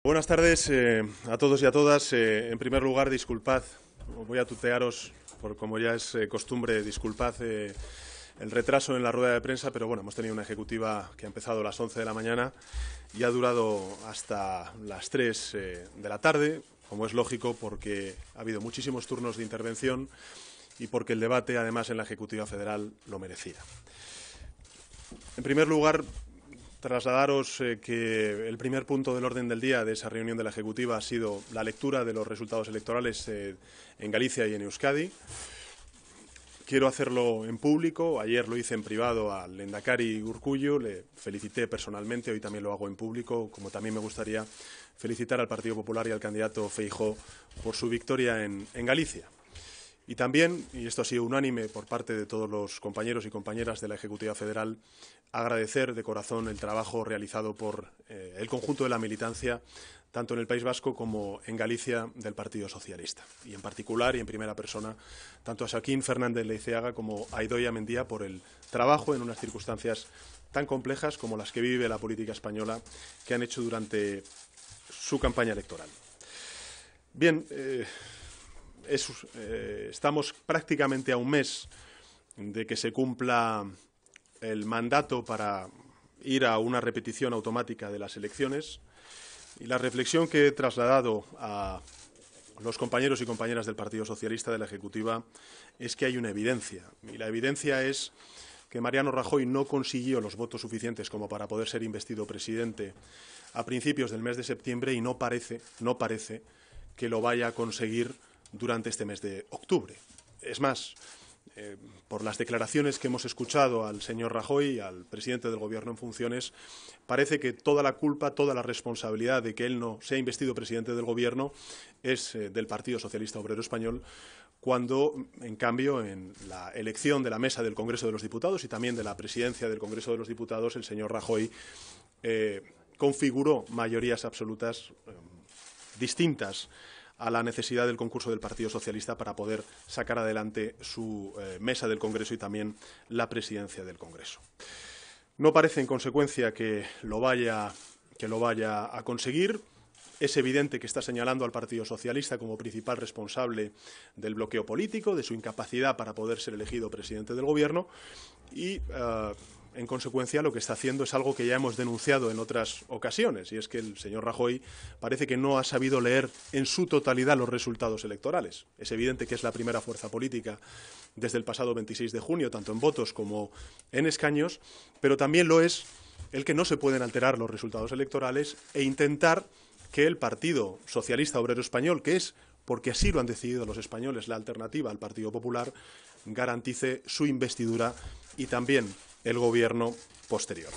Buenas tardes a todos y a todas. En primer lugar, disculpad, voy a tutearos, como ya es costumbre, disculpad el retraso en la rueda de prensa, pero bueno, hemos tenido una ejecutiva que ha empezado a las 11 de la mañana y ha durado hasta las 3 de la tarde, como es lógico, porque ha habido muchísimos turnos de intervención y porque el debate, además, en la Ejecutiva Federal lo merecía. En primer lugar, trasladaros que el primer punto del orden del día de esa reunión de la Ejecutiva ha sido la lectura de los resultados electorales en Galicia y en Euskadi. Quiero hacerlo en público. Ayer lo hice en privado al Lehendakari Urkullu, le felicité personalmente, hoy también lo hago en público, como también me gustaría felicitar al Partido Popular y al candidato Feijóo por su victoria en Galicia. Y también, y esto ha sido unánime por parte de todos los compañeros y compañeras de la Ejecutiva Federal, agradecer de corazón el trabajo realizado por el conjunto de la militancia, tanto en el País Vasco como en Galicia, del Partido Socialista. Y en particular y en primera persona, tanto a Joaquín Fernández Leiceaga como a Idoia Mendia por el trabajo en unas circunstancias tan complejas como las que vive la política española que han hecho durante su campaña electoral. Bien, estamos prácticamente a un mes de que se cumpla el mandato para ir a una repetición automática de las elecciones y la reflexión que he trasladado a los compañeros y compañeras del Partido Socialista de la Ejecutiva es que hay una evidencia, y la evidencia es que Mariano Rajoy no consiguió los votos suficientes como para poder ser investido presidente a principios del mes de septiembre y no parece que lo vaya a conseguir durante este mes de octubre. Es más, por las declaraciones que hemos escuchado al señor Rajoy, al presidente del Gobierno en funciones, parece que toda la culpa, toda la responsabilidad de que él no sea investido presidente del Gobierno es del Partido Socialista Obrero Español, cuando, en cambio, en la elección de la mesa del Congreso de los Diputados y también de la presidencia del Congreso de los Diputados, el señor Rajoy configuró mayorías absolutas distintas a la necesidad del concurso del Partido Socialista para poder sacar adelante su mesa del Congreso y también la presidencia del Congreso. No parece, en consecuencia, que lo vaya a conseguir. Es evidente que está señalando al Partido Socialista como principal responsable del bloqueo político, de su incapacidad para poder ser elegido presidente del Gobierno y, en consecuencia, lo que está haciendo es algo que ya hemos denunciado en otras ocasiones, y es que el señor Rajoy parece que no ha sabido leer en su totalidad los resultados electorales. Es evidente que es la primera fuerza política desde el pasado 26 de junio, tanto en votos como en escaños, pero también lo es el que no se pueden alterar los resultados electorales e intentar que el Partido Socialista Obrero Español, que es, porque así lo han decidido los españoles, la alternativa al Partido Popular, garantice su investidura y también el gobierno posterior.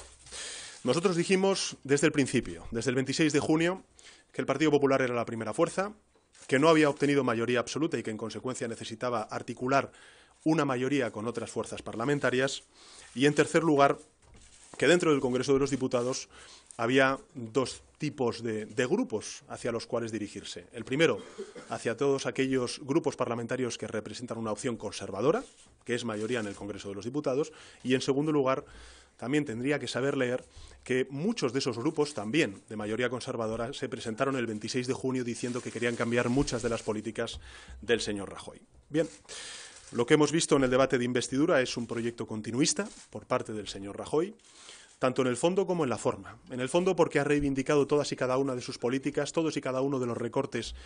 Nosotros dijimos desde el principio, desde el 26 de junio, que el Partido Popular era la primera fuerza, que no había obtenido mayoría absoluta y que, en consecuencia, necesitaba articular una mayoría con otras fuerzas parlamentarias, y, en tercer lugar, que dentro del Congreso de los Diputados había dos tipos de grupos hacia los cuales dirigirse. El primero, hacia todos aquellos grupos parlamentarios que representan una opción conservadora, que es mayoría en el Congreso de los Diputados, y, en segundo lugar, también tendría que saber leer que muchos de esos grupos, también de mayoría conservadora, se presentaron el 26 de junio diciendo que querían cambiar muchas de las políticas del señor Rajoy. Bien, lo que hemos visto en el debate de investidura es un proyecto continuista por parte del señor Rajoy, tanto en el fondo como en la forma. En el fondo, porque ha reivindicado todas y cada una de sus políticas, todos y cada uno de los recortes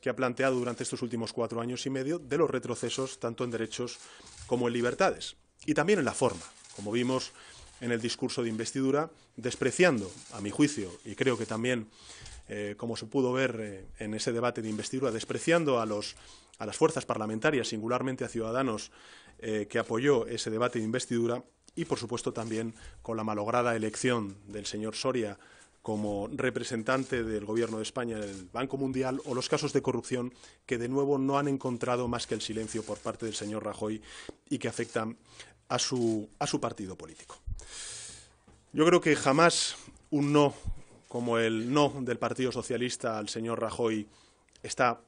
que ha planteado durante estos últimos 4 años y medio, de los retrocesos tanto en derechos como en libertades. Y también en la forma, como vimos en el discurso de investidura, despreciando, a mi juicio, y creo que también, como se pudo ver en ese debate de investidura, despreciando a las fuerzas parlamentarias, singularmente a Ciudadanos, que apoyó ese debate de investidura, y, por supuesto, también con la malograda elección del señor Soria como representante del Gobierno de España en el Banco Mundial, o los casos de corrupción que, de nuevo, no han encontrado más que el silencio por parte del señor Rajoy y que afectan a su partido político. Yo creo que jamás un no como el no del Partido Socialista al señor Rajoy está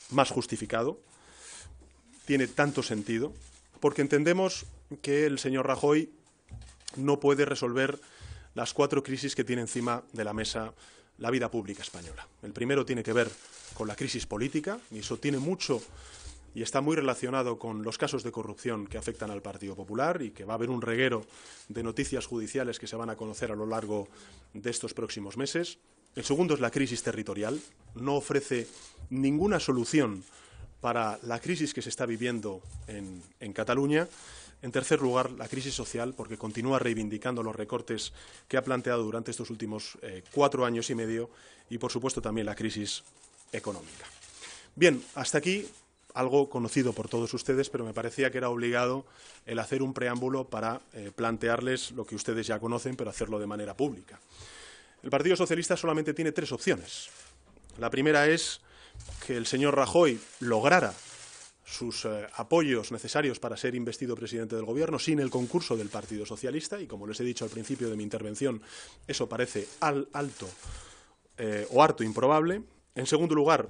más justificado, tiene tanto sentido, porque entendemos que el señor Rajoy no puede resolver las 4 crisis que tiene encima de la mesa la vida pública española. El primero tiene que ver con la crisis política, y eso tiene mucho y está muy relacionado con los casos de corrupción que afectan al Partido Popular y que va a haber un reguero de noticias judiciales que se van a conocer a lo largo de estos próximos meses. El segundo es la crisis territorial. No ofrece ninguna solución para la crisis que se está viviendo en Cataluña. En tercer lugar, la crisis social, porque continúa reivindicando los recortes que ha planteado durante estos últimos 4 años y medio, y, por supuesto, también la crisis económica. Bien, hasta aquí algo conocido por todos ustedes, pero me parecía que era obligado el hacer un preámbulo para plantearles lo que ustedes ya conocen, pero hacerlo de manera pública. El Partido Socialista solamente tiene 3 opciones. La primera es que el señor Rajoy lograra sus apoyos necesarios para ser investido presidente del Gobierno sin el concurso del Partido Socialista, y como les he dicho al principio de mi intervención, eso parece harto improbable. En segundo lugar,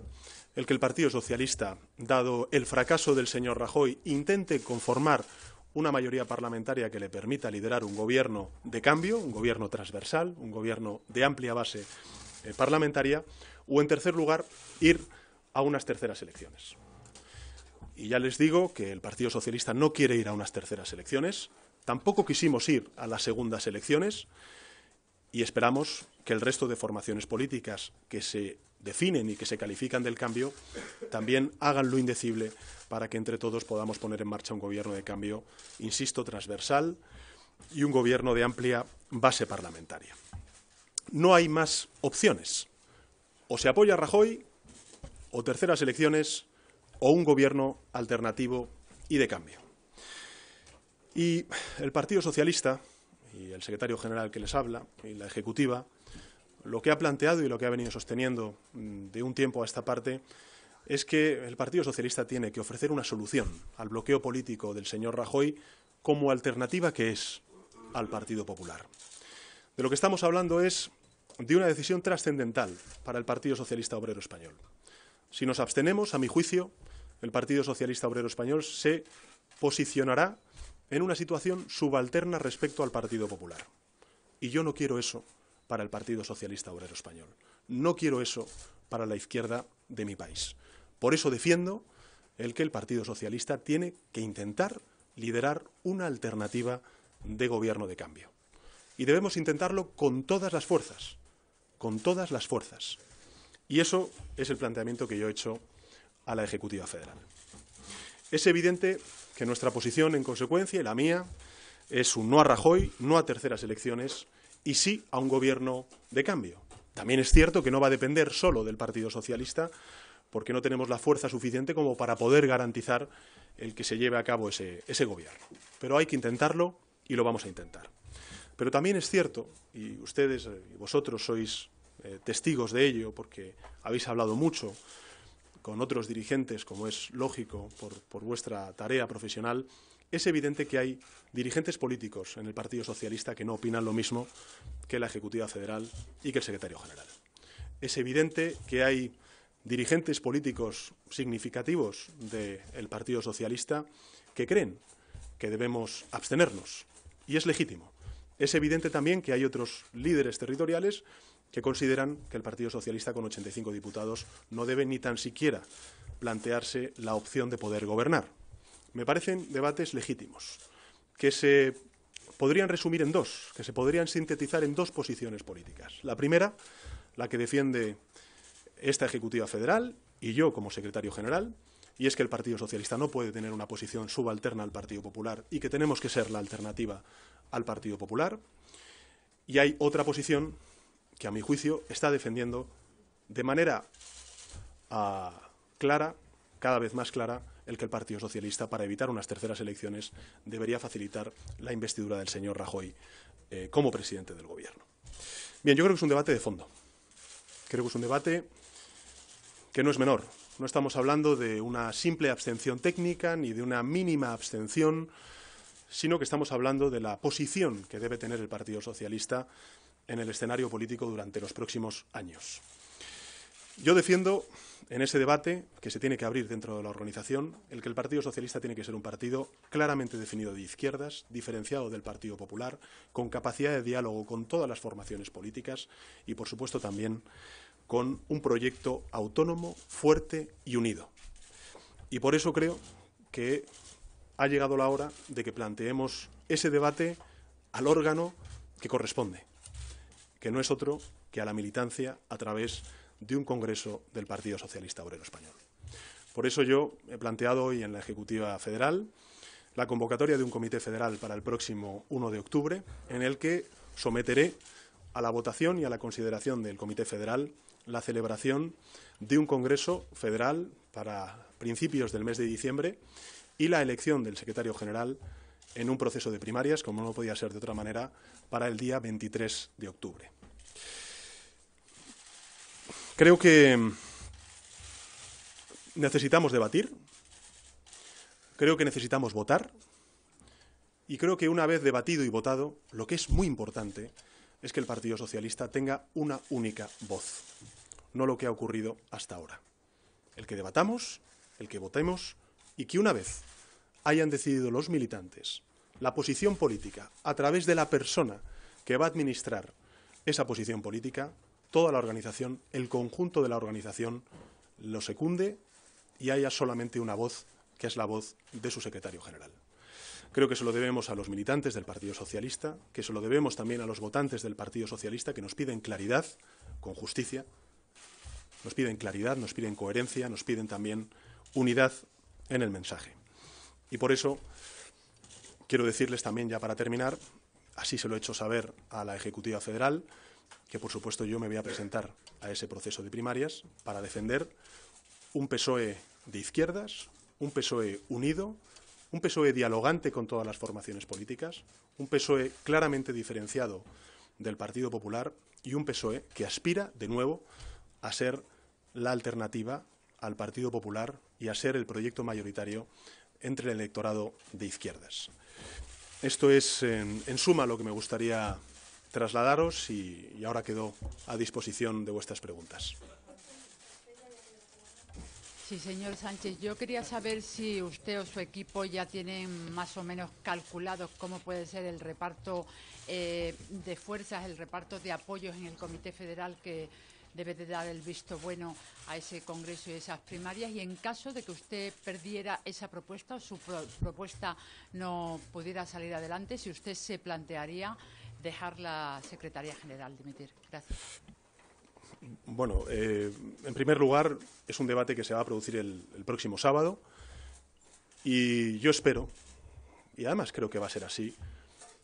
el que el Partido Socialista, dado el fracaso del señor Rajoy, intente conformar una mayoría parlamentaria que le permita liderar un gobierno de cambio, un gobierno transversal, un gobierno de amplia base parlamentaria, o, en tercer lugar, ir a unas terceras elecciones. Y ya les digo que el Partido Socialista no quiere ir a unas terceras elecciones, tampoco quisimos ir a las segundas elecciones, y esperamos que el resto de formaciones políticas que se definen y que se califican del cambio también hagan lo indecible para que entre todos podamos poner en marcha un gobierno de cambio, insisto, transversal, y un gobierno de amplia base parlamentaria. No hay más opciones. O se apoya a Rajoy, o terceras elecciones, o un gobierno alternativo y de cambio. Y el Partido Socialista, y el secretario general que les habla, y la ejecutiva, lo que ha planteado y lo que ha venido sosteniendo de un tiempo a esta parte es que el Partido Socialista tiene que ofrecer una solución al bloqueo político del señor Rajoy como alternativa que es al Partido Popular. De lo que estamos hablando es de una decisión trascendental para el Partido Socialista Obrero Español. Si nos abstenemos, a mi juicio, el Partido Socialista Obrero Español se posicionará en una situación subalterna respecto al Partido Popular. Y yo no quiero eso para el Partido Socialista Obrero Español. No quiero eso para la izquierda de mi país. Por eso defiendo el que el Partido Socialista tiene que intentar liderar una alternativa de gobierno de cambio. Y debemos intentarlo con todas las fuerzas, con todas las fuerzas. Y eso es el planteamiento que yo he hecho a la Ejecutiva Federal. Es evidente que nuestra posición, en consecuencia, y la mía, es un no a Rajoy, no a terceras elecciones y sí a un gobierno de cambio. También es cierto que no va a depender solo del Partido Socialista, porque no tenemos la fuerza suficiente como para poder garantizar el que se lleve a cabo ese gobierno. Pero hay que intentarlo y lo vamos a intentar. Pero también es cierto, y ustedes y vosotros sois testigos de ello, porque habéis hablado mucho con otros dirigentes, como es lógico por vuestra tarea profesional, es evidente que hay dirigentes políticos en el Partido Socialista que no opinan lo mismo que la Ejecutiva Federal y que el secretario general. Es evidente que hay dirigentes políticos significativos del Partido Socialista que creen que debemos abstenernos, y es legítimo. Es evidente también que hay otros líderes territoriales que consideran que el Partido Socialista, con 85 diputados, no debe ni tan siquiera plantearse la opción de poder gobernar. Me parecen debates legítimos, que se podrían resumir en dos, que se podrían sintetizar en dos posiciones políticas. La primera, la que defiende esta Ejecutiva Federal y yo como secretario general, y es que el Partido Socialista no puede tener una posición subalterna al Partido Popular y que tenemos que ser la alternativa al Partido Popular. Y hay otra posición que, a mi juicio, está defendiendo de manera clara, cada vez más clara, el que el Partido Socialista, para evitar unas terceras elecciones, debería facilitar la investidura del señor Rajoy como presidente del Gobierno. Bien, yo creo que es un debate de fondo. Creo que es un debate que no es menor. No estamos hablando de una simple abstención técnica ni de una mínima abstención, sino que estamos hablando de la posición que debe tener el Partido Socialista en el escenario político durante los próximos años. Yo defiendo en ese debate que se tiene que abrir dentro de la organización, el que el Partido Socialista tiene que ser un partido claramente definido de izquierdas, diferenciado del Partido Popular, con capacidad de diálogo con todas las formaciones políticas y, por supuesto, también con un proyecto autónomo, fuerte y unido. Y por eso creo que ha llegado la hora de que planteemos ese debate al órgano que corresponde, que no es otro que a la militancia a través de un congreso del Partido Socialista Obrero Español. Por eso yo he planteado hoy en la Ejecutiva Federal la convocatoria de un comité federal para el próximo 1 de octubre, en el que someteré a la votación y a la consideración del Comité Federal la celebración de un Congreso Federal para principios del mes de diciembre y la elección del secretario general en un proceso de primarias, como no podía ser de otra manera, para el día 23 de octubre. Creo que necesitamos debatir, creo que necesitamos votar y creo que una vez debatido y votado, lo que es muy importante es que el Partido Socialista tenga una única voz, no lo que ha ocurrido hasta ahora. El que debatamos, el que votemos y que una vez hayan decidido los militantes la posición política a través de la persona que va a administrar esa posición política, toda la organización, el conjunto de la organización, lo secunde y haya solamente una voz, que es la voz de su secretario general. Creo que se lo debemos a los militantes del Partido Socialista, que se lo debemos también a los votantes del Partido Socialista, que nos piden claridad, con justicia, nos piden claridad, nos piden coherencia, nos piden también unidad en el mensaje. Y por eso quiero decirles también, ya para terminar, así se lo he hecho saber a la Ejecutiva Federal, que por supuesto yo me voy a presentar a ese proceso de primarias para defender un PSOE de izquierdas, un PSOE unido, un PSOE dialogante con todas las formaciones políticas, un PSOE claramente diferenciado del Partido Popular y un PSOE que aspira, de nuevo, a ser la alternativa al Partido Popular y a ser el proyecto mayoritario entre el electorado de izquierdas. Esto es, en suma, lo que me gustaría trasladaros y ahora quedo a disposición de vuestras preguntas. Sí, señor Sánchez, yo quería saber si usted o su equipo ya tienen más o menos calculado cómo puede ser el reparto de fuerzas, el reparto de apoyos en el Comité Federal que debe de dar el visto bueno a ese congreso y esas primarias, y en caso de que usted perdiera esa propuesta o su propuesta no pudiera salir adelante, si usted se plantearía dejar la Secretaría General, dimitir. Gracias. Bueno, en primer lugar, es un debate que se va a producir el próximo sábado y yo espero, y además creo que va a ser así,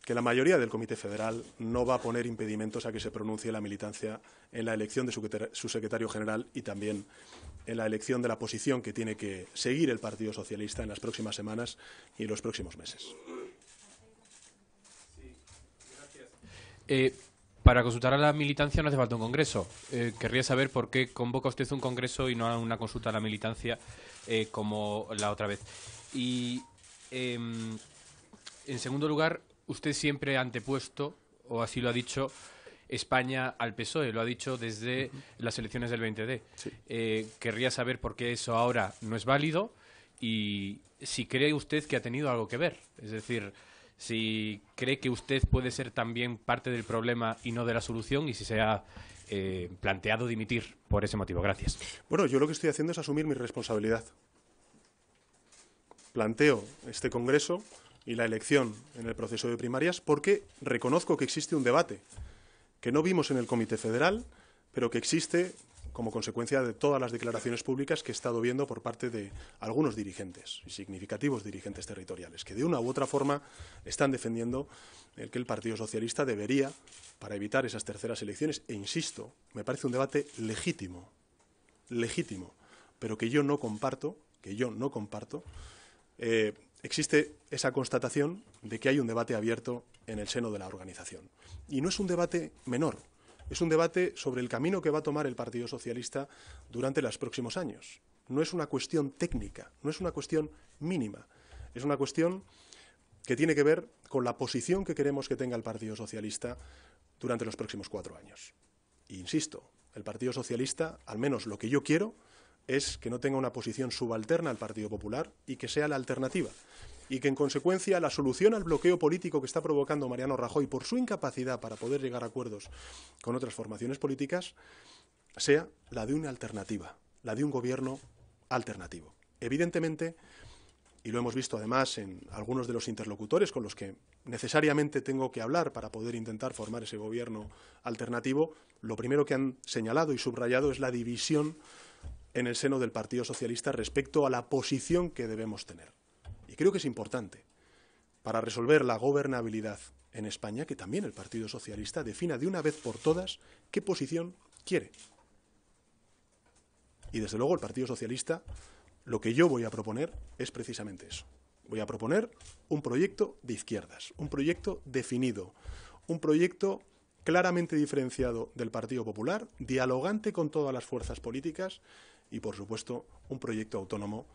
que la mayoría del Comité Federal no va a poner impedimentos a que se pronuncie la militancia en la elección de su secretario general y también en la elección de la posición que tiene que seguir el Partido Socialista en las próximas semanas y en los próximos meses. Para consultar a la militancia no hace falta un congreso. Querría saber por qué convoca usted un congreso y no una consulta a la militancia como la otra vez. Y, en segundo lugar, usted siempre ha antepuesto, o así lo ha dicho, España al PSOE. Lo ha dicho desde las elecciones del 20D. Sí. Querría saber por qué eso ahora no es válido y si cree usted que ha tenido algo que ver. Es decir, si cree que usted puede ser también parte del problema y no de la solución y si se ha planteado dimitir por ese motivo. Gracias. Bueno, yo lo que estoy haciendo es asumir mi responsabilidad. Planteo este congreso y la elección en el proceso de primarias porque reconozco que existe un debate que no vimos en el Comité Federal, pero que existe como consecuencia de todas las declaraciones públicas que he estado viendo por parte de algunos dirigentes y significativos dirigentes territoriales, que de una u otra forma están defendiendo el que el Partido Socialista debería, para evitar esas terceras elecciones, e insisto, me parece un debate legítimo, pero que yo no comparto, existe esa constatación de que hay un debate abierto en el seno de la organización. Y no es un debate menor. Es un debate sobre el camino que va a tomar el Partido Socialista durante los próximos años. No es una cuestión técnica, no es una cuestión mínima. Es una cuestión que tiene que ver con la posición que queremos que tenga el Partido Socialista durante los próximos 4 años. E insisto, el Partido Socialista, al menos lo que yo quiero, es que no tenga una posición subalterna al Partido Popular y que sea la alternativa. Y que, en consecuencia, la solución al bloqueo político que está provocando Mariano Rajoy por su incapacidad para poder llegar a acuerdos con otras formaciones políticas sea la de una alternativa, la de un gobierno alternativo. Evidentemente, y lo hemos visto además en algunos de los interlocutores con los que necesariamente tengo que hablar para poder intentar formar ese gobierno alternativo, lo primero que han señalado y subrayado es la división en el seno del Partido Socialista respecto a la posición que debemos tener. Y creo que es importante, para resolver la gobernabilidad en España, que también el Partido Socialista defina de una vez por todas qué posición quiere. Y desde luego el Partido Socialista, lo que yo voy a proponer es precisamente eso. Voy a proponer un proyecto de izquierdas, un proyecto definido, un proyecto claramente diferenciado del Partido Popular, dialogante con todas las fuerzas políticas y, por supuesto, un proyecto autónomo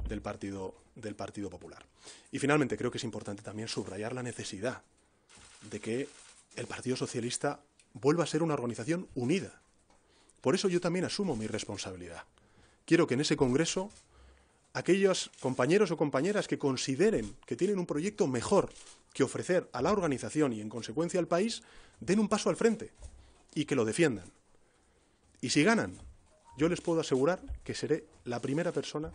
del Partido Popular. Y, finalmente, creo que es importante también subrayar la necesidad de que el Partido Socialista vuelva a ser una organización unida. Por eso yo también asumo mi responsabilidad. Quiero que en ese Congreso aquellos compañeros o compañeras que consideren que tienen un proyecto mejor que ofrecer a la organización y, en consecuencia, al país, den un paso al frente y que lo defiendan. Y si ganan, yo les puedo asegurar que seré la primera persona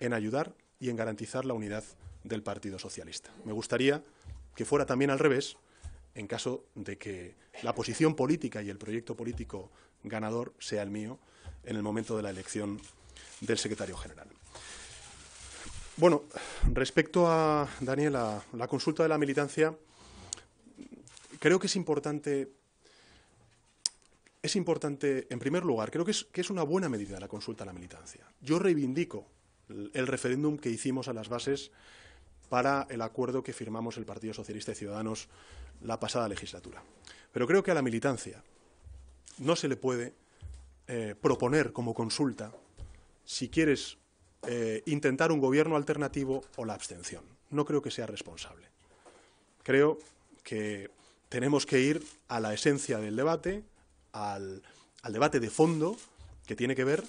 en ayudar y en garantizar la unidad del Partido Socialista. Me gustaría que fuera también al revés, en caso de que la posición política y el proyecto político ganador sea el mío en el momento de la elección del secretario general. Bueno, respecto a, Daniel, a la consulta de la militancia, creo que es importante, en primer lugar, creo que es una buena medida la consulta a la militancia. Yo reivindico el referéndum que hicimos a las bases para el acuerdo que firmamos el Partido Socialista y Ciudadanos la pasada legislatura. Pero creo que a la militancia no se le puede proponer como consulta si quieres intentar un gobierno alternativo o la abstención. No creo que sea responsable. Creo que tenemos que ir a la esencia del debate, al debate de fondo que tiene que ver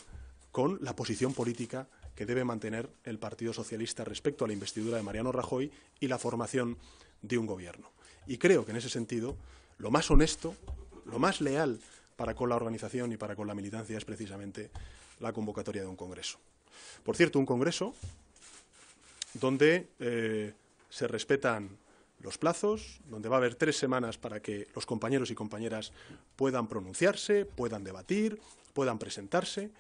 con la posición política que debe mantener el Partido Socialista respecto a la investidura de Mariano Rajoy y la formación de un gobierno. Y creo que en ese sentido lo más honesto, lo más leal para con la organización y para con la militancia es precisamente la convocatoria de un congreso. Por cierto, un congreso donde se respetan los plazos, donde va a haber 3 semanas para que los compañeros y compañeras puedan pronunciarse, puedan debatir, puedan presentarse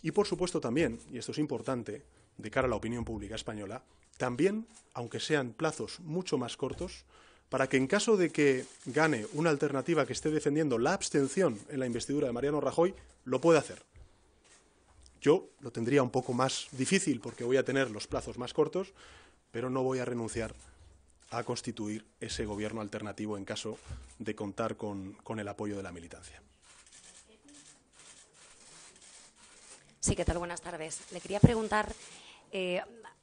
y, por supuesto, también, y esto es importante de cara a la opinión pública española, también, aunque sean plazos mucho más cortos, para que en caso de que gane una alternativa que esté defendiendo la abstención en la investidura de Mariano Rajoy, lo pueda hacer. Yo lo tendría un poco más difícil porque voy a tener los plazos más cortos, pero no voy a renunciar a constituir ese gobierno alternativo en caso de contar con el apoyo de la militancia. Sí, ¿qué tal? Buenas tardes. Le quería preguntar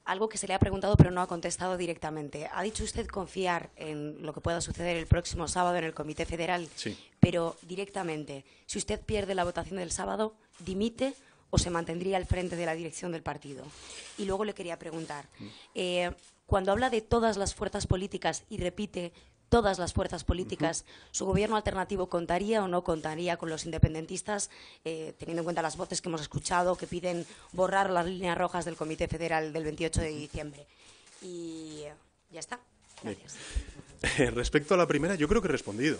algo que se le ha preguntado pero no ha contestado directamente. Ha dicho usted confiar en lo que pueda suceder el próximo sábado en el Comité Federal, sí, pero directamente, si usted pierde la votación del sábado, ¿dimite o se mantendría al frente de la dirección del partido? Y luego le quería preguntar, cuando habla de todas las fuerzas políticas y repite todas las fuerzas políticas, ¿su gobierno alternativo contaría o no contaría con los independentistas, teniendo en cuenta las voces que hemos escuchado que piden borrar las líneas rojas del Comité Federal del 28 de diciembre? Y ya está. Gracias. Respecto a la primera, yo creo que he respondido.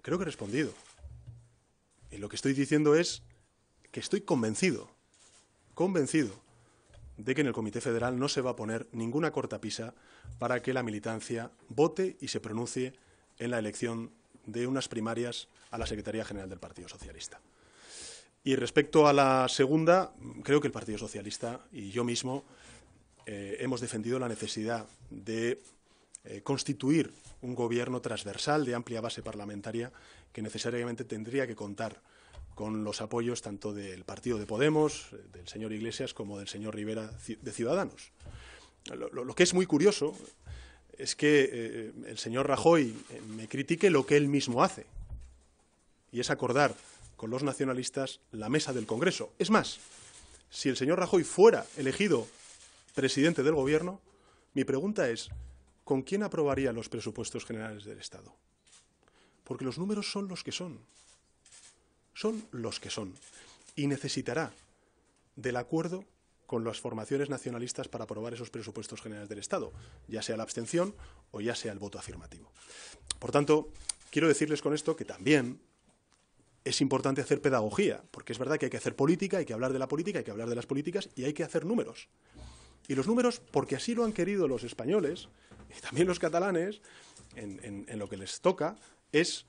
Creo que he respondido. Y lo que estoy diciendo es que estoy convencido de que en el Comité Federal no se va a poner ninguna cortapisa para que la militancia vote y se pronuncie en la elección de unas primarias a la Secretaría General del Partido Socialista. Y respecto a la segunda, creo que el Partido Socialista y yo mismo hemos defendido la necesidad de constituir un gobierno transversal de amplia base parlamentaria que necesariamente tendría que contar con los apoyos tanto del partido de Podemos, del señor Iglesias, como del señor Rivera de Ciudadanos. Lo que es muy curioso es que el señor Rajoy me critique lo que él mismo hace, y es acordar con los nacionalistas la mesa del Congreso. Es más, si el señor Rajoy fuera elegido presidente del Gobierno, mi pregunta es, ¿con quién aprobaría los presupuestos generales del Estado? Porque los números son los que son. Son los que son. Y necesitará del acuerdo con las formaciones nacionalistas para aprobar esos presupuestos generales del Estado, ya sea la abstención o ya sea el voto afirmativo. Por tanto, quiero decirles con esto que también es importante hacer pedagogía, porque es verdad que hay que hacer política, hay que hablar de la política, hay que hablar de las políticas y hay que hacer números. Y los números, porque así lo han querido los españoles y también los catalanes, en lo que les toca, es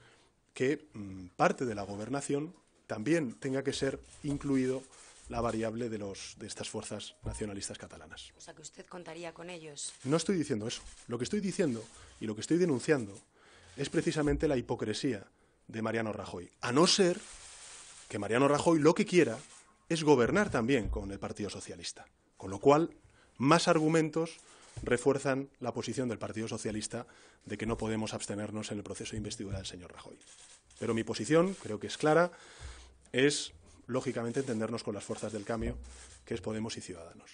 que parte de la gobernación también tenga que ser incluido la variable de estas fuerzas nacionalistas catalanas. O sea, que usted contaría con ellos. No estoy diciendo eso. Lo que estoy diciendo y lo que estoy denunciando es precisamente la hipocresía de Mariano Rajoy. A no ser que Mariano Rajoy lo que quiera es gobernar también con el Partido Socialista. Con lo cual, más argumentos refuerzan la posición del Partido Socialista de que no podemos abstenernos en el proceso de investidura del señor Rajoy. Pero mi posición, creo que es clara, es, lógicamente, entendernos con las fuerzas del cambio, que es Podemos y Ciudadanos.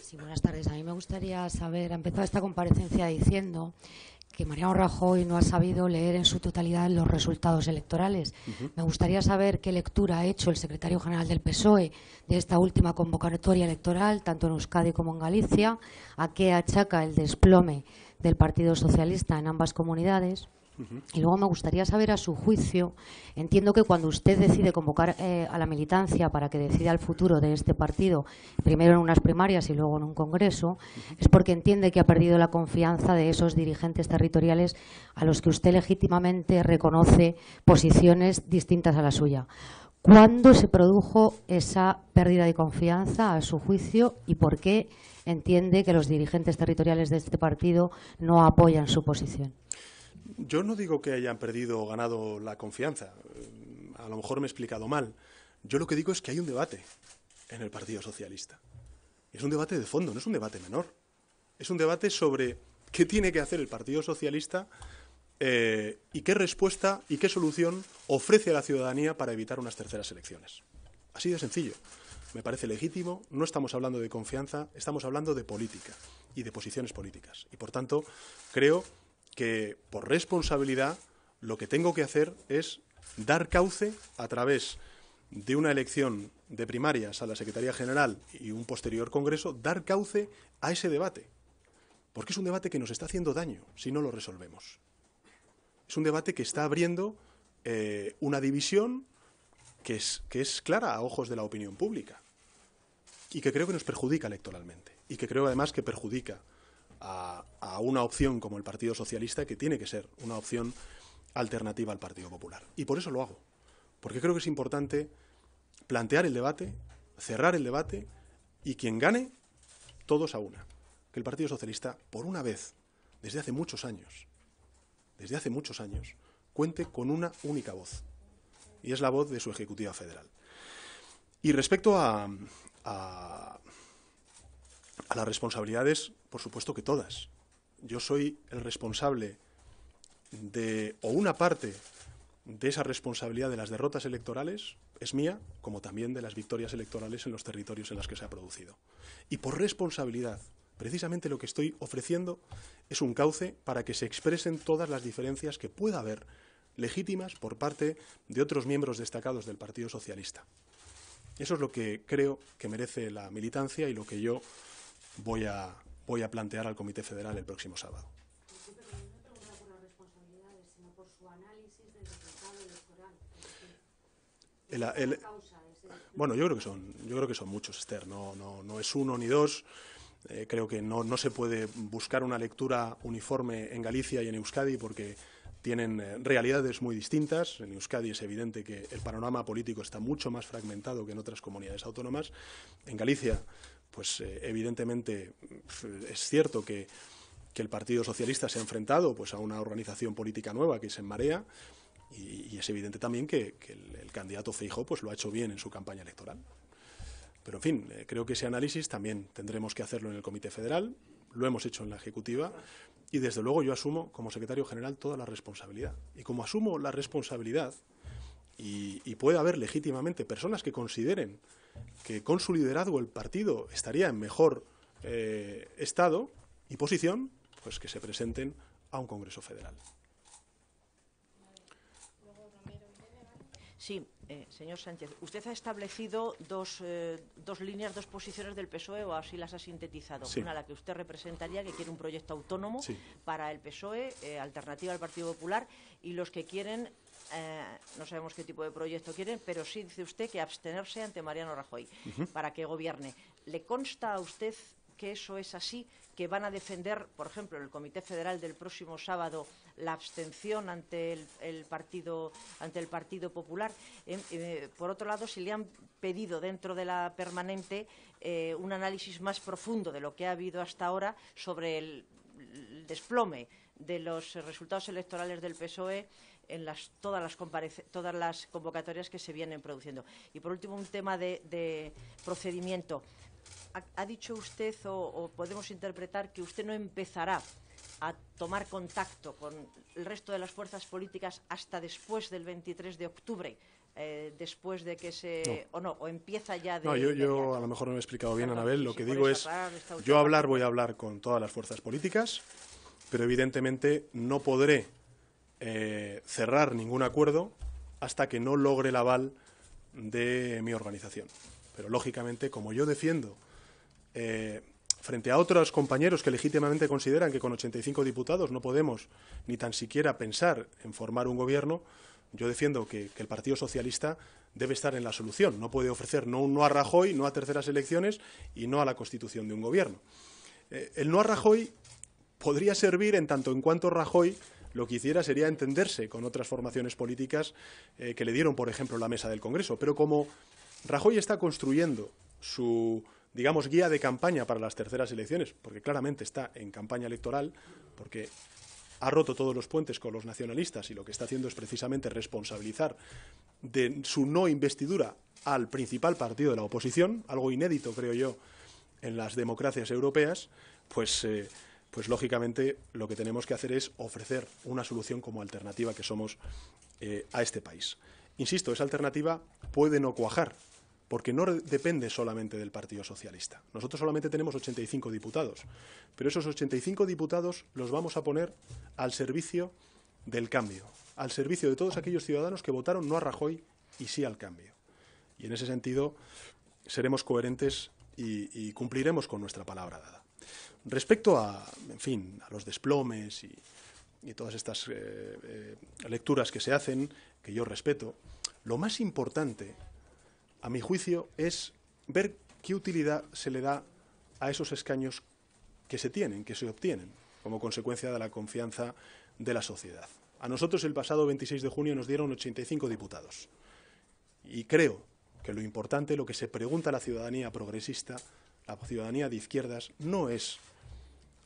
Sí, buenas tardes. A mí me gustaría saber, ha empezado esta comparecencia diciendo que Mariano Rajoy no ha sabido leer en su totalidad los resultados electorales. Me gustaría saber qué lectura ha hecho el secretario general del PSOE de esta última convocatoria electoral, tanto en Euskadi como en Galicia, a qué achaca el desplome del Partido Socialista en ambas comunidades. Y luego me gustaría saber, a su juicio, entiendo que cuando usted decide convocar a la militancia para que decida el futuro de este partido, primero en unas primarias y luego en un congreso, es porque entiende que ha perdido la confianza de esos dirigentes territoriales a los que usted legítimamente reconoce posiciones distintas a la suya. ¿Cuándo se produjo esa pérdida de confianza, a su juicio, y por qué entiende que los dirigentes territoriales de este partido no apoyan su posición? Yo no digo que hayan perdido o ganado la confianza. A lo mejor me he explicado mal. Yo lo que digo es que hay un debate en el Partido Socialista. Es un debate de fondo, no es un debate menor. Es un debate sobre qué tiene que hacer el Partido Socialista y qué respuesta y qué solución ofrece a la ciudadanía para evitar unas terceras elecciones. Así de sencillo. Me parece legítimo. No estamos hablando de confianza, estamos hablando de política y de posiciones políticas. Y, por tanto, creo que por responsabilidad lo que tengo que hacer es dar cauce a través de una elección de primarias a la Secretaría General y un posterior Congreso, dar cauce a ese debate. Porque es un debate que nos está haciendo daño si no lo resolvemos. Es un debate que está abriendo una división que es clara a ojos de la opinión pública y que creo que nos perjudica electoralmente y que creo además que perjudica a una opción como el Partido Socialista, que tiene que ser una opción alternativa al Partido Popular. Y por eso lo hago, porque creo que es importante plantear el debate, cerrar el debate y quien gane, todos a una. Que el Partido Socialista, por una vez, desde hace muchos años, cuente con una única voz, y es la voz de su Ejecutiva Federal. Y respecto a las responsabilidades, por supuesto que todas. Yo soy el responsable o una parte de esa responsabilidad de las derrotas electorales es mía, como también de las victorias electorales en los territorios en los que se ha producido. Y por responsabilidad, precisamente lo que estoy ofreciendo es un cauce para que se expresen todas las diferencias que pueda haber legítimas por parte de otros miembros destacados del Partido Socialista. Eso es lo que creo que merece la militancia y lo que yo voy a plantear al Comité Federal el próximo sábado. Bueno, yo creo que son muchos, Esther. No es uno ni dos. Creo que no se puede buscar una lectura uniforme en Galicia y en Euskadi porque tienen realidades muy distintas. En Euskadi es evidente que el panorama político está mucho más fragmentado que en otras comunidades autónomas. En Galicia, pues evidentemente es cierto que el Partido Socialista se ha enfrentado pues a una organización política nueva que es En Marea y es evidente también que el candidato Feijóo pues lo ha hecho bien en su campaña electoral. Pero en fin, creo que ese análisis también tendremos que hacerlo en el Comité Federal lo hemos hecho en la Ejecutiva y desde luego yo asumo como secretario general toda la responsabilidad. Y como asumo la responsabilidad y puede haber legítimamente personas que consideren que con su liderazgo el partido estaría en mejor estado y posición, pues que se presenten a un Congreso Federal. Sí, señor Sánchez, usted ha establecido dos líneas, dos posiciones del PSOE, o así las ha sintetizado. Sí. Una, la que usted representaría, que quiere un proyecto autónomo Sí. para el PSOE, alternativa al Partido Popular, y los que quieren, no sabemos qué tipo de proyecto quieren, pero sí dice usted que abstenerse ante Mariano Rajoy para que gobierne. ¿Le consta a usted que eso es así, que van a defender, por ejemplo, en el Comité Federal del próximo sábado, la abstención ante el Partido Popular? Por otro lado, si le han pedido dentro de la permanente un análisis más profundo de lo que ha habido hasta ahora sobre el desplome de los resultados electorales del PSOE en todas las convocatorias que se vienen produciendo. Y por último, un tema de procedimiento. Ha dicho usted, o podemos interpretar, que usted no empezará a tomar contacto con el resto de las fuerzas políticas hasta después del 23 de octubre, después de que se... No. o empieza ya de... No, yo inmediato. a lo mejor no me he explicado bien, Perdón, Anabel. sí, Lo sí, que por digo eso, es, aclarar esta última yo parte. voy a hablar con todas las fuerzas políticas, pero evidentemente no podré cerrar ningún acuerdo hasta que no logre el aval de mi organización. Pero lógicamente, como yo defiendo frente a otros compañeros que legítimamente consideran que con 85 diputados no podemos ni tan siquiera pensar en formar un gobierno, yo defiendo que el Partido Socialista debe estar en la solución. No puede ofrecer no a Rajoy, no a terceras elecciones y no a la constitución de un gobierno. El no a Rajoy podría servir en tanto en cuanto Rajoy lo que hiciera sería entenderse con otras formaciones políticas que le dieron, por ejemplo, la mesa del Congreso. Pero como Rajoy está construyendo su, digamos, guía de campaña para las terceras elecciones, porque claramente está en campaña electoral, porque ha roto todos los puentes con los nacionalistas y lo que está haciendo es precisamente responsabilizar de su no investidura al principal partido de la oposición, algo inédito, creo yo, en las democracias europeas, pues lógicamente lo que tenemos que hacer es ofrecer una solución como alternativa que somos a este país. Insisto, esa alternativa puede no cuajar, porque no depende solamente del Partido Socialista. Nosotros solamente tenemos 85 diputados, pero esos 85 diputados los vamos a poner al servicio del cambio, al servicio de todos aquellos ciudadanos que votaron no a Rajoy y sí al cambio. Y en ese sentido seremos coherentes y cumpliremos con nuestra palabra dada. Respecto a, en fin, a los desplomes y todas estas lecturas que se hacen, que yo respeto, lo más importante, a mi juicio, es ver qué utilidad se le da a esos escaños que se tienen, que se obtienen, como consecuencia de la confianza de la sociedad. A nosotros el pasado 26 de junio nos dieron 85 diputados. Y creo que lo importante, lo que se pregunta a la ciudadanía progresista, la ciudadanía de izquierdas, no es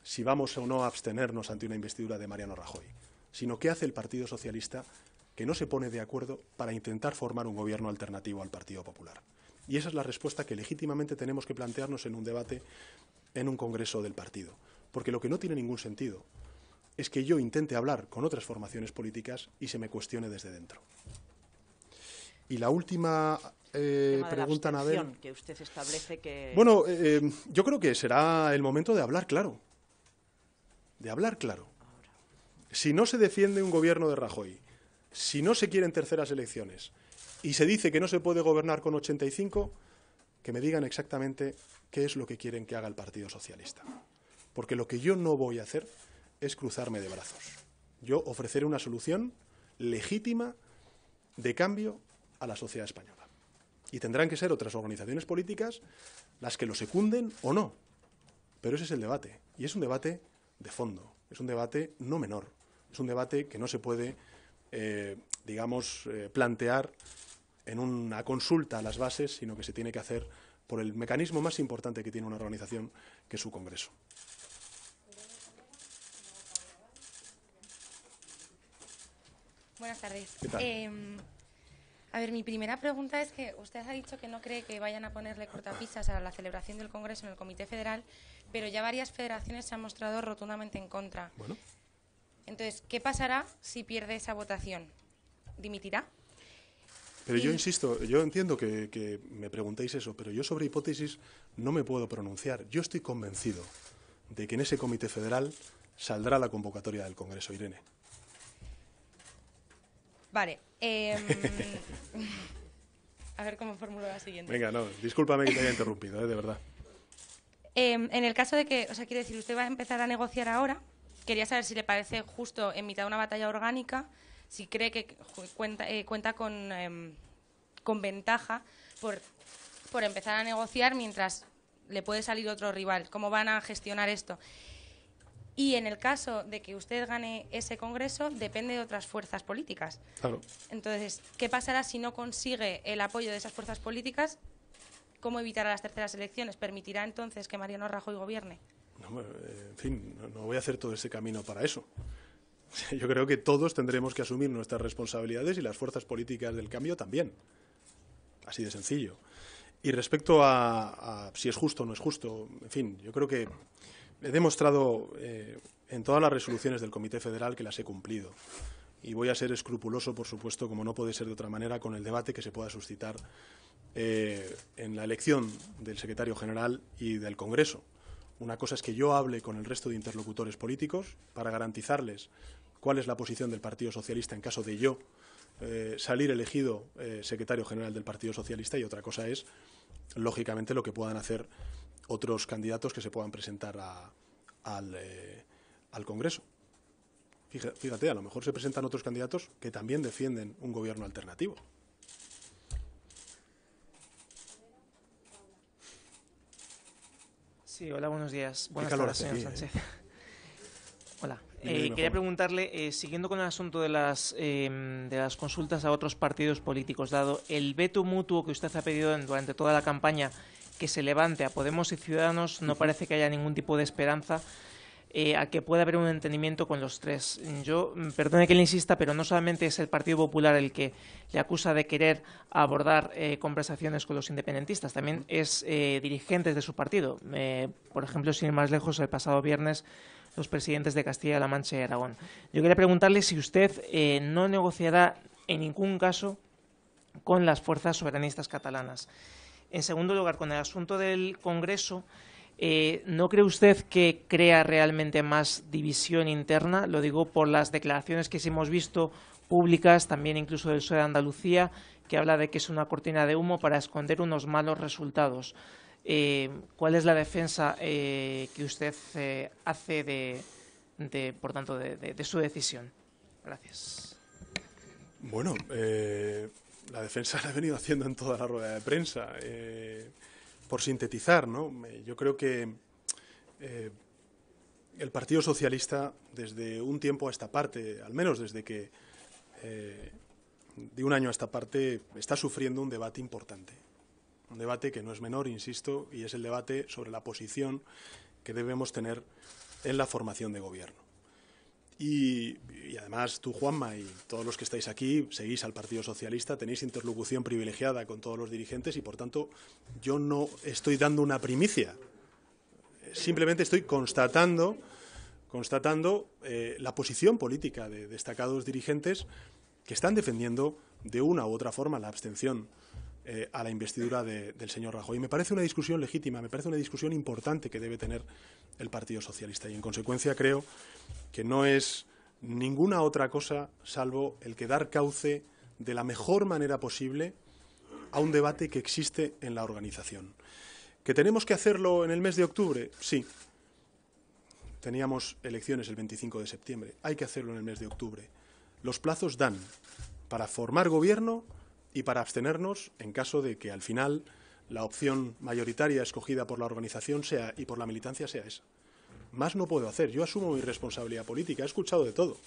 si vamos o no a abstenernos ante una investidura de Mariano Rajoy, sino qué hace el Partido Socialista, que no se pone de acuerdo para intentar formar un gobierno alternativo al Partido Popular. Y esa es la respuesta que legítimamente tenemos que plantearnos en un debate en un congreso del partido. Porque lo que no tiene ningún sentido es que yo intente hablar con otras formaciones políticas y se me cuestione desde dentro. Y la última pregunta, Anabel, que usted establece que... Bueno, yo creo que será el momento de hablar claro. De hablar claro. Si no se defiende un gobierno de Rajoy, si no se quieren terceras elecciones y se dice que no se puede gobernar con 85, que me digan exactamente qué es lo que quieren que haga el Partido Socialista. Porque lo que yo no voy a hacer es cruzarme de brazos. Yo ofreceré una solución legítima de cambio a la sociedad española. Y tendrán que ser otras organizaciones políticas las que lo secunden o no. Pero ese es el debate. Y es un debate de fondo. Es un debate no menor. Es un debate que no se puede, plantear en una consulta a las bases, sino que se tiene que hacer por el mecanismo más importante que tiene una organización, que es su Congreso. Buenas tardes. ¿Qué tal? A ver, mi primera pregunta es que usted ha dicho que no cree que vayan a ponerle cortapisas a la celebración del Congreso en el Comité Federal, pero ya varias federaciones se han mostrado rotundamente en contra. Bueno. Entonces, ¿qué pasará si pierde esa votación? ¿Dimitirá? Pero yo insisto, yo entiendo que me preguntéis eso, pero yo sobre hipótesis no me puedo pronunciar. Yo estoy convencido de que en ese Comité Federal saldrá la convocatoria del Congreso, Irene. Vale. A ver cómo formulo la siguiente. Venga, no, discúlpame que te haya interrumpido, de verdad. En el caso de que, o sea, quiero decir, usted va a empezar a negociar ahora, quería saber si le parece justo en mitad de una batalla orgánica, si cree que cuenta con ventaja por empezar a negociar mientras le puede salir otro rival. ¿Cómo van a gestionar esto? Y en el caso de que usted gane ese Congreso, depende de otras fuerzas políticas. Claro. Entonces, ¿qué pasará si no consigue el apoyo de esas fuerzas políticas? ¿Cómo evitará las terceras elecciones? ¿Permitirá entonces que Mariano Rajoy gobierne? No, en fin, no voy a hacer todo ese camino para eso. Yo creo que todos tendremos que asumir nuestras responsabilidades y las fuerzas políticas del cambio también. Así de sencillo. Y respecto a si es justo o no es justo, en fin, yo creo que he demostrado en todas las resoluciones del Comité Federal que las he cumplido. Y voy a ser escrupuloso, por supuesto, como no puede ser de otra manera, con el debate que se pueda suscitar en la elección del secretario general y del Congreso. Una cosa es que yo hable con el resto de interlocutores políticos para garantizarles cuál es la posición del Partido Socialista en caso de yo salir elegido secretario general del Partido Socialista, y otra cosa es, lógicamente, lo que puedan hacer otros candidatos que se puedan presentar al Congreso. Fíjate, a lo mejor se presentan otros candidatos que también defienden un gobierno alternativo. Sí, hola, buenos días. Buenas calor tardes, hace señor aquí, Sánchez. Hola. Dime Quería preguntarle, siguiendo con el asunto de las consultas a otros partidos políticos, dado el veto mutuo que usted ha pedido durante toda la campaña que se levante a Podemos y Ciudadanos, no parece que haya ningún tipo de esperanza a que pueda haber un entendimiento con los tres. Yo, perdone que le insista, pero no solamente es el Partido Popular el que le acusa de querer abordar conversaciones con los independentistas, también es dirigentes de su partido. Por ejemplo, sin ir más lejos, el pasado viernes los presidentes de Castilla-La Mancha y Aragón. Yo quería preguntarle si usted no negociará en ningún caso con las fuerzas soberanistas catalanas. En segundo lugar, con el asunto del Congreso, ¿no cree usted que crea realmente más división interna? Lo digo por las declaraciones que sí hemos visto públicas, también incluso del PSOE de Andalucía, que habla de que es una cortina de humo para esconder unos malos resultados. ¿Cuál es la defensa que usted hace por tanto, de su decisión? Gracias. Bueno, la defensa la he venido haciendo en toda la rueda de prensa. Por sintetizar, ¿no? Yo creo que el Partido Socialista, desde un tiempo a esta parte, al menos desde que de un año a esta parte, está sufriendo un debate importante. Un debate que no es menor, insisto, y es el debate sobre la posición que debemos tener en la formación de gobierno. Y además tú, Juanma, y todos los que estáis aquí, seguís al Partido Socialista, tenéis interlocución privilegiada con todos los dirigentes y, por tanto, yo no estoy dando una primicia. Simplemente estoy constatando la posición política de destacados dirigentes que están defendiendo de una u otra forma la abstención a la investidura del señor Rajoy. Me parece una discusión legítima, me parece una discusión importante que debe tener el Partido Socialista y, en consecuencia, creo que no es ninguna otra cosa salvo el que dar cauce de la mejor manera posible a un debate que existe en la organización. ¿Que tenemos que hacerlo en el mes de octubre? Sí. Teníamos elecciones el 25 de septiembre. Hay que hacerlo en el mes de octubre. Los plazos dan para formar gobierno y para abstenernos en caso de que al final la opción mayoritaria escogida por la organización sea y por la militancia sea esa. Más no puedo hacer. Yo asumo mi responsabilidad política. He escuchado de todo.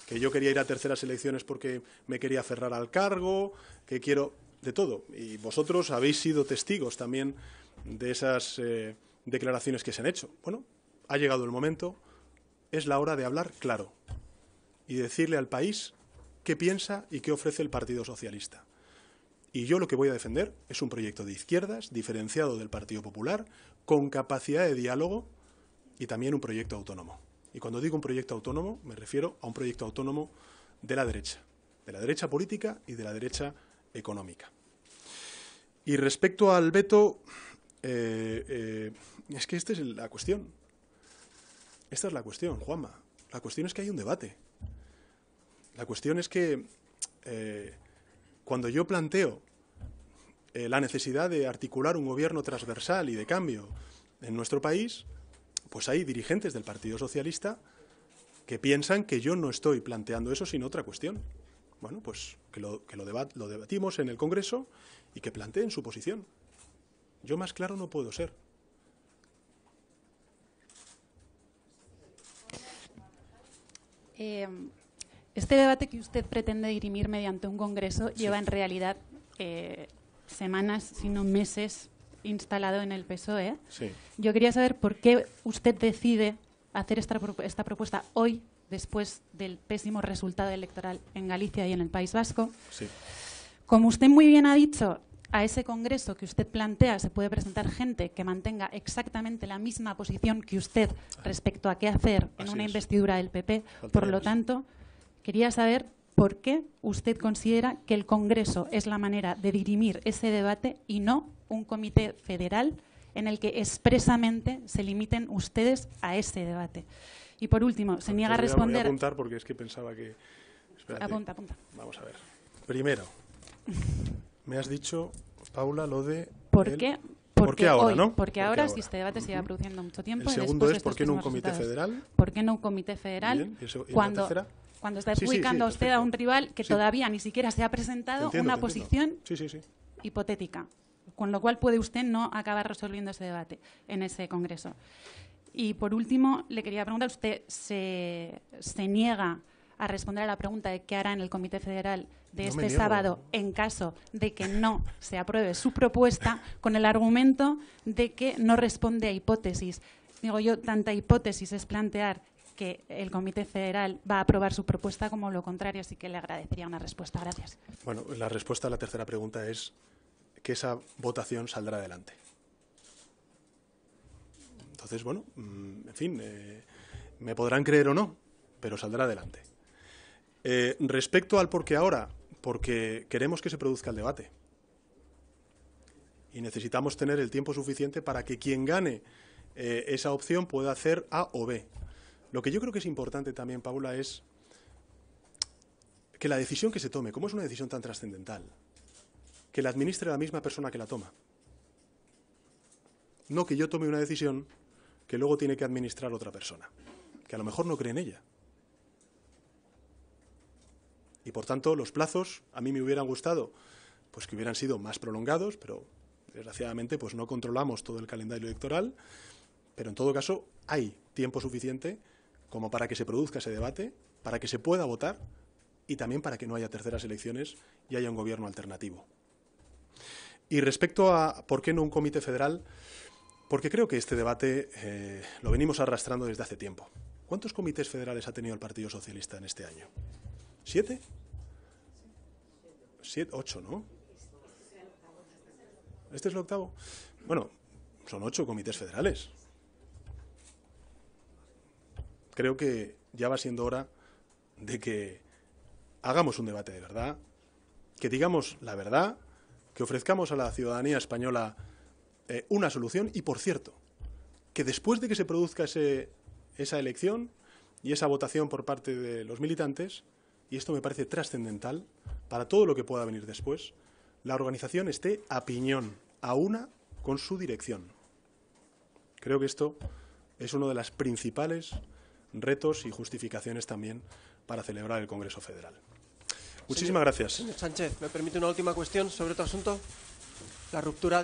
Que yo quería ir a terceras elecciones porque me quería aferrar al cargo, que quiero de todo. Y vosotros habéis sido testigos también de esas declaraciones que se han hecho. Bueno, ha llegado el momento. Es la hora de hablar claro y decirle al país qué piensa y qué ofrece el Partido Socialista. Y yo lo que voy a defender es un proyecto de izquierdas, diferenciado del Partido Popular, con capacidad de diálogo y también un proyecto autónomo. Y cuando digo un proyecto autónomo, me refiero a un proyecto autónomo de la derecha política y de la derecha económica. Y respecto al veto, es que esta es la cuestión. Esta es la cuestión, Juanma. La cuestión es que hay un debate. La cuestión es que cuando yo planteo la necesidad de articular un gobierno transversal y de cambio en nuestro país, pues hay dirigentes del Partido Socialista que piensan que yo no estoy planteando eso, sino otra cuestión. Bueno, pues que lo debatimos en el Congreso y que planteen su posición. Yo más claro no puedo ser. Este debate que usted pretende dirimir mediante un congreso lleva en realidad semanas, si no meses, instalado en el PSOE. Sí. Yo quería saber por qué usted decide hacer esta propuesta hoy, después del pésimo resultado electoral en Galicia y en el País Vasco. Sí. Como usted muy bien ha dicho, a ese congreso que usted plantea se puede presentar gente que mantenga exactamente la misma posición que usted respecto a qué hacer en una investidura del PP. Por lo tanto, quería saber por qué usted considera que el Congreso es la manera de dirimir ese debate y no un comité federal en el que expresamente se limiten ustedes a ese debate. Y por último, se niega a responder... Voy a apuntar porque es que pensaba que... Espérate. Apunta. Vamos a ver. Primero, me has dicho, Paula, lo de... ¿Por qué? ¿Por qué ahora, hoy, no? Porque ahora, si este debate se lleva produciendo mucho tiempo... El segundo es, ¿por qué no un comité federal? ¿Por qué no un comité federal? Bien. ¿Y cuando la tercera? Cuando está ubicando a usted a un rival que todavía ni siquiera se ha presentado una posición hipotética. Con lo cual puede usted no acabar resolviendo ese debate en ese congreso. Y por último, le quería preguntar, ¿usted se niega a responder a la pregunta de qué hará en el Comité Federal de este sábado en caso de que no se apruebe su propuesta, con el argumento de que no responde a hipótesis? Digo yo, tanta hipótesis es plantear que el Comité Federal va a aprobar su propuesta como lo contrario, así que le agradecería una respuesta. Gracias. Bueno, la respuesta a la tercera pregunta es que esa votación saldrá adelante. Entonces, bueno, en fin, me podrán creer o no, pero saldrá adelante. Respecto al por qué ahora, porque queremos que se produzca el debate. Y necesitamos tener el tiempo suficiente para que quien gane esa opción pueda hacer A o B. Lo que yo creo que es importante también, Paula, es que la decisión que se tome, como es una decisión tan trascendental, que la administre la misma persona que la toma. No que yo tome una decisión que luego tiene que administrar otra persona, que a lo mejor no cree en ella. Y por tanto, los plazos a mí me hubieran gustado pues que hubieran sido más prolongados, pero desgraciadamente pues no controlamos todo el calendario electoral, pero en todo caso hay tiempo suficiente como para que se produzca ese debate, para que se pueda votar y también para que no haya terceras elecciones y haya un gobierno alternativo. Y respecto a por qué no un comité federal, porque creo que este debate lo venimos arrastrando desde hace tiempo. ¿Cuántos comités federales ha tenido el Partido Socialista en este año? ¿7? 8, ¿no? ¿Este es el octavo? Bueno, son 8 comités federales. Creo que ya va siendo hora de que hagamos un debate de verdad, que digamos la verdad, que ofrezcamos a la ciudadanía española una solución y, por cierto, que después de que se produzca esa elección y esa votación por parte de los militantes, y esto me parece trascendental para todo lo que pueda venir después, la organización esté a piñón, a una con su dirección. Creo que esto es uno de los principales retos y justificaciones también para celebrar el Congreso Federal. Muchísimas gracias. Señor Sánchez, ¿me permite una última cuestión sobre otro asunto? La ruptura